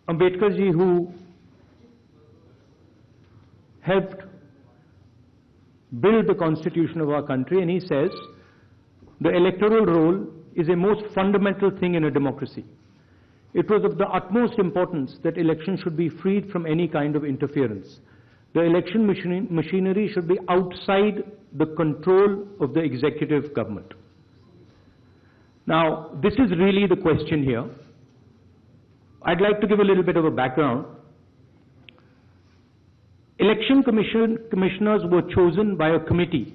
Ambedkar ji, who helped build the constitution of our country, and he says the electoral roll is a most fundamental thing in a democracy. It was of the utmost importance that elections should be freed from any kind of interference. The election machinery should be outside the control of the executive government. Now, this is really the question here. I'd like to give a little bit of a background. Election commissioners were chosen by a committee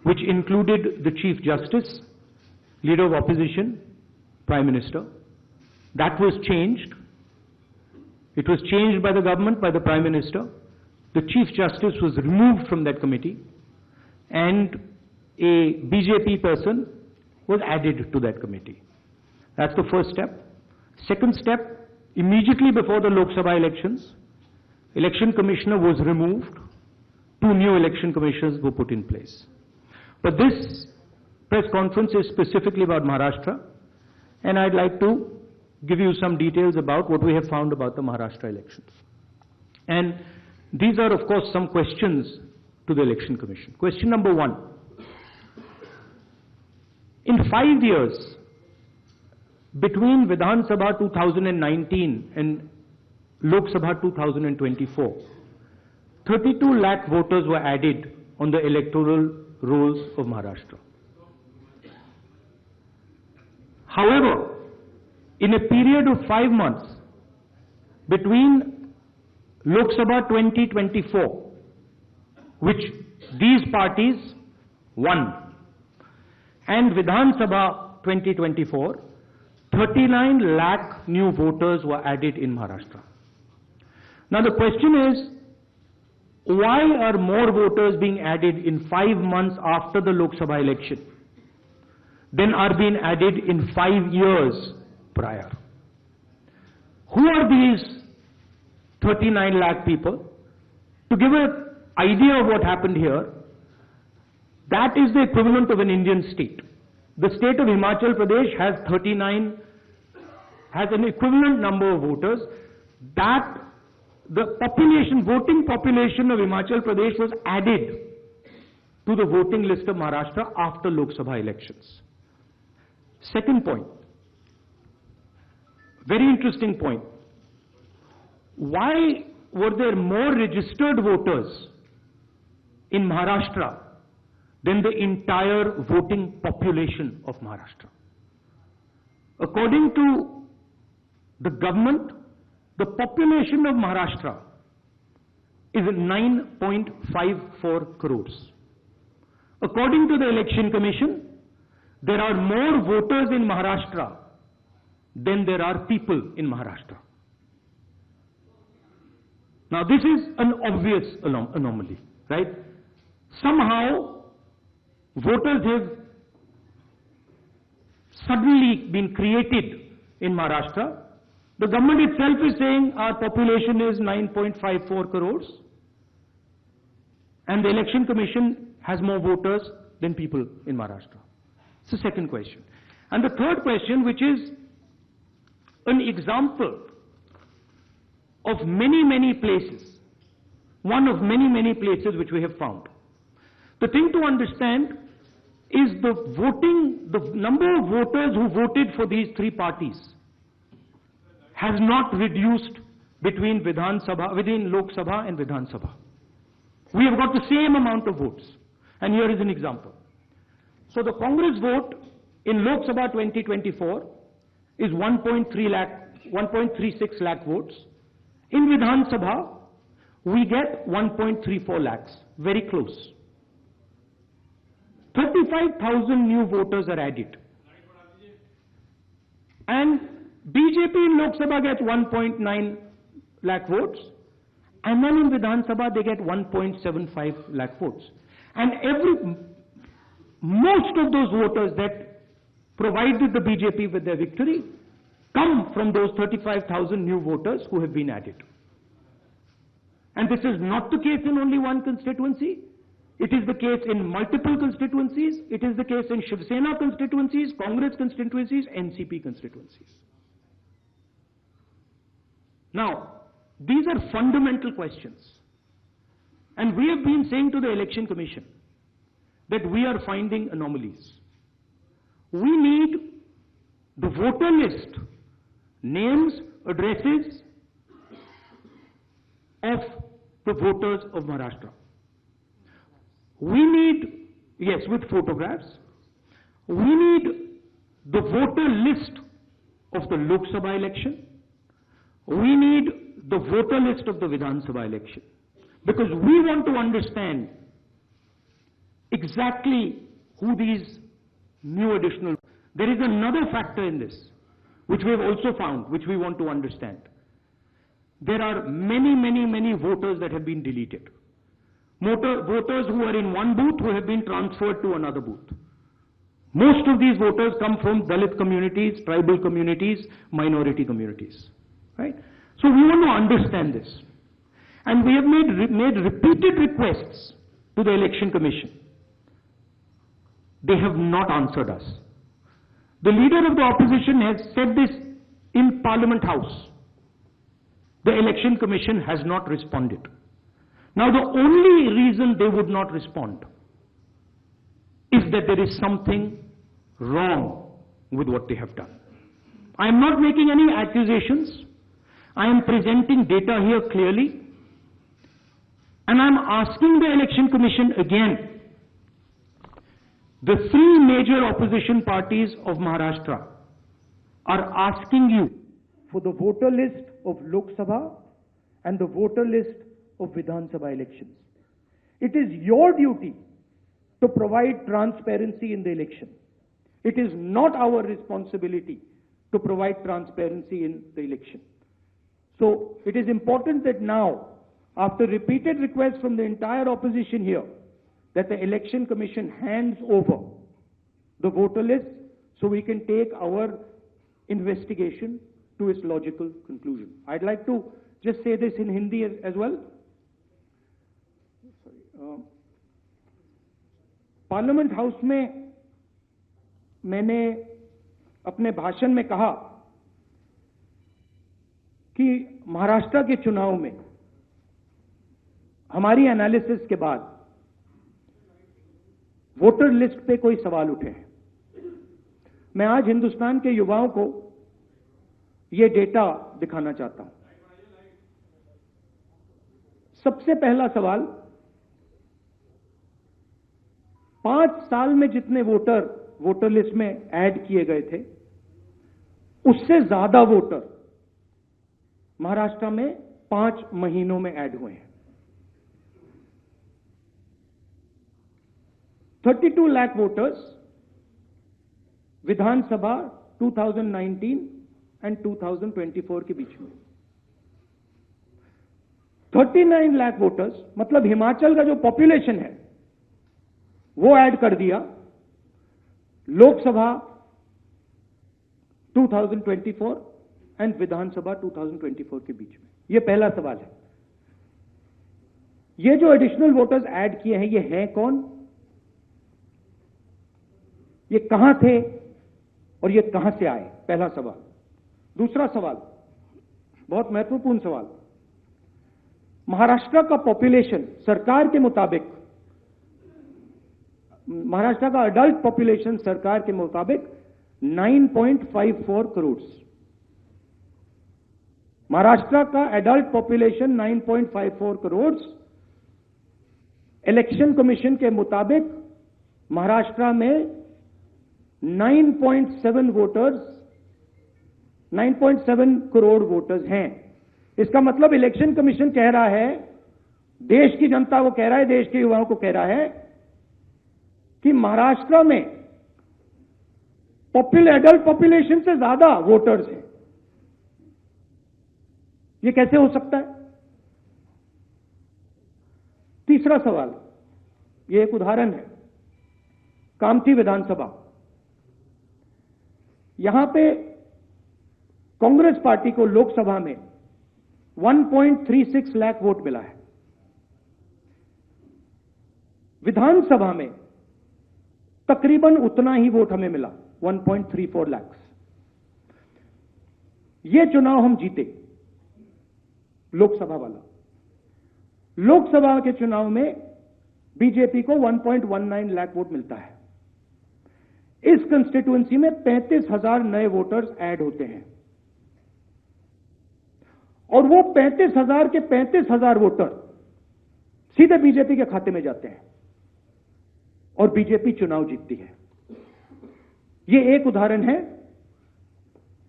which included the Chief Justice, Leader of Opposition, Prime Minister. That was changed. It was changed by the government, by the Prime Minister. The Chief Justice was removed from that committee, and a BJP person was added to that committee. That's the first step. Second step, immediately before the Lok Sabha elections, Election Commissioner was removed. 2 new election commissioners were put in place. But this press conference is specifically about Maharashtra, and I'd like to give you some details about what we have found about the Maharashtra elections. And these are, of course, some questions to the Election Commission. Question number 1. In 5 years, between Vidhan Sabha 2019 and Lok Sabha 2024, 32 lakh voters were added on the electoral rolls of Maharashtra. However, in a period of 5 months between Lok Sabha 2024, which these parties won, and Vidhan Sabha 2024, 39 lakh new voters were added in Maharashtra. Now the question is, why are more voters being added in 5 months after the Lok Sabha election than are being added in 5 years prior? Who are these 39 lakh people? To give an idea of what happened here, that is the equivalent of an Indian state. The state of Himachal Pradesh has an equivalent number of voters. That the voting population of Himachal Pradesh was added to the voting list of Maharashtra after Lok Sabha elections. Second point, very interesting point. Why were there more registered voters in Maharashtra than the entire voting population of Maharashtra? According to the government, the population of Maharashtra is 9.54 crores. According to the Election Commission, there are more voters in Maharashtra than there are people in Maharashtra. Now this is an obvious anomaly, right? Somehow voters have suddenly been created in Maharashtra. The government itself is saying our population is 9.54 crores, and the Election Commission has more voters than people in Maharashtra. It's the second question. And the third question, which is an example of many, many places, one of many, many places which we have found. The thing to understand is the number of voters who voted for these 3 parties has not reduced between Lok Sabha and Vidhan Sabha. We have got the same amount of votes. And here is an example. So the Congress vote in Lok Sabha 2024 is 1.36 lakh votes. In Vidhan Sabha, we get 1.34 lakhs, very close. 35,000 new voters are added. And BJP in Lok Sabha gets 1.9 lakh votes, and then in Vidhan Sabha they get 1.75 lakh votes. And most of those voters that provided the BJP with their victory come from those 35,000 new voters who have been added. And this is not the case in only one constituency. It is the case in multiple constituencies. It is the case in Shiv Sena constituencies, Congress constituencies, NCP constituencies. Now, these are fundamental questions. And we have been saying to the Election Commission that we are finding anomalies. We need the voter list, names, addresses of the voters of Maharashtra. We need, yes, with photographs. We need the voter list of the Lok Sabha election. We need the voter list of the Vidhan Sabha election. Because we want to understand exactly who these new additional... There is another factor in this, which we have also found, which we want to understand. There are many voters that have been deleted. Voters who are in one booth who have been transferred to another booth. Most of these voters come from Dalit communities, tribal communities, minority communities, right? So we want to understand this. And we have made repeated requests to the Election Commission. They have not answered us. The leader of the opposition has said this in Parliament House. The Election Commission has not responded. Now, the only reason they would not respond is that there is something wrong with what they have done. I am not making any accusations. I am presenting data here clearly. And I am asking the Election Commission again. The three major opposition parties of Maharashtra are asking you for the voter list of Lok Sabha and the voter list of Vidhan Sabha elections. It is your duty to provide transparency in the election. It is not our responsibility to provide transparency in the election. So it is important that now, after repeated requests from the entire opposition here, that the Election Commission hands over the voter list so we can take our investigation to its logical conclusion. I'd like to just say this in Hindi as well. Parliament house में मैंने अपने भाषण में कहा कि महाराष्ट्र के चुनाव में हमारी एनालिसिस के बाद वोटर लिस्ट पे कोई सवाल उठे हैं। मैं आज हिंदुस्तान के युवाओं को ये डेटा दिखाना चाहता हूं। सबसे पहला सवाल, 5 साल में जितने वोटर लिस्ट में ऐड किए गए थे, उससे ज्यादा वोटर महाराष्ट्र में 5 महीनों में ऐड हुए हैं। 32 लाख वोटर्स विधानसभा 2019 एंड 2024 के बीच में। 39 लाख वोटर्स, मतलब हिमाचल का जो पॉपुलेशन है वो ऐड कर दिया लोकसभा 2024 एंड विधानसभा 2024 के बीच में। यह पहला सवाल है। ये जो एडिशनल वोटर्स ऐड किए हैं, ये हैं कौन, ये कहां थे और ये कहां से आए? पहला सवाल। दूसरा सवाल, बहुत महत्वपूर्ण सवाल, महाराष्ट्र का पॉपुलेशन सरकार के मुताबिक, महाराष्ट्र का अडल्ट पॉपुलेशन सरकार के मुताबिक 9.54 करोड़। महाराष्ट्र का adult population 9.54 crore. Election commission के मुताबिक महाराष्ट्र में 9.7 करोड़ वोटर्स हैं। इसका मतलब इलेक्शन कमीशन कह रहा है, देश की जनता को कह रहा है, देश के युवाओं को कह रहा है कि महाराष्ट्र में एडल्ट पॉपुलेशन से ज्यादा वोटर्स हैं। यह कैसे हो सकता है? तीसरा सवाल, यह एक उदाहरण है, कामठी विधानसभा। यहां पे कांग्रेस पार्टी को लोकसभा में 1.36 लाख वोट मिला है। विधानसभा में तकरीबन उतना ही वोट हमें मिला, 1.34 लाख। यह चुनाव हम जीते। लोकसभा वाला। लोकसभा के चुनाव में बीजेपी को 1.19 लाख वोट मिलता है। इस कंस्टिट्यूएंसी में 35,000 नए वोटर्स ऐड होते हैं और वो 35,000 के 35,000 वोटर सीधे बीजेपी के खाते में जाते हैं और बीजेपी चुनाव जीतती है। ये एक उदाहरण है,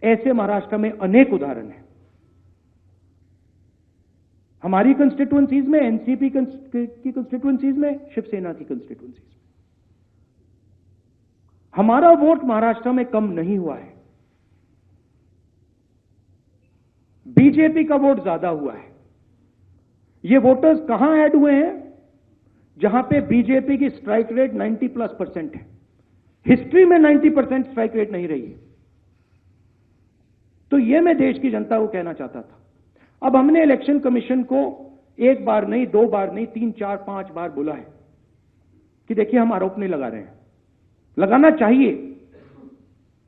ऐसे महाराष्ट्र में अनेक उदाहरण हैं। हमारी कंस्टिट्यूएंसीज में, एनसीपी की कंस्टिट्यूएंसीज में, शिवसेना की कंस्टिट्यूएंसीज में हमारा वोट महाराष्ट्र में कम नहीं हुआ है, बीजेपी का वोट ज्यादा हुआ है। ये वोटर्स कहां ऐड हुए हैं? जहां पे बीजेपी की स्ट्राइक रेट 90+% है। हिस्ट्री में 90% स्ट्राइक रेट नहीं रही है। तो ये मैं देश की जनता को कहना चाहता था। अब हमने इलेक्शन कमीशन को एक बार नहीं, दो बार नहीं, 3, 4, 5 बार बोला है कि देखिए हम आरोप नहीं लगा रहे हैं, लगाना चाहिए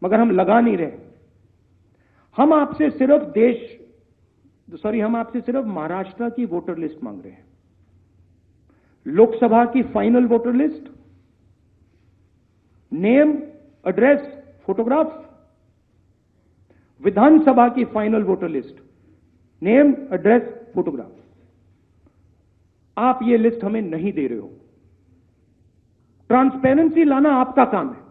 मगर हम लगा नहीं रहे। हम आपसे सिर्फ महाराष्ट्र की वोटर लिस्ट मांग रहे हैं। लोकसभा की final voter list, name, address, photograph. Vidhan Sabha की final voter list, name, address, photograph. आप ये लिस्ट हमें नहीं दे रहे हो। ट्रांसपेरेंसी लाना आपका काम है।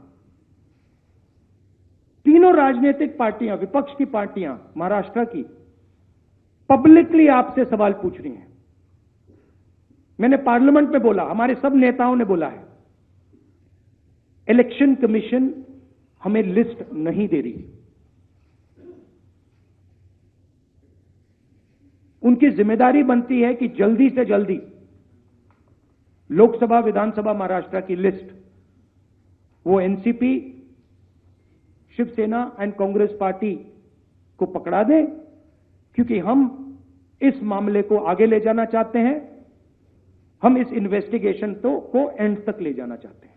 तीनों राजनीतिक पार्टियां, विपक्ष की पार्टियां महाराष्ट्र की पब्लिकली आपसे सवाल पूछ रही हैं। मैंने पार्लियामेंट में बोला, हमारे सब नेताओं ने बोला है, इलेक्शन कमीशन हमें लिस्ट नहीं दे रही। उनकी जिम्मेदारी बनती है कि जल्दी से जल्दी लोकसभा, विधानसभा महाराष्ट्र की लिस्ट वो एनसीपी, शिवसेना एंड कांग्रेस पार्टी को पकड़ा दें, क्योंकि हम इस मामले को आगे ले जाना चाहते हैं। हम इस इन्वेस्टिगेशन को एंड तक ले जाना चाहते हैं।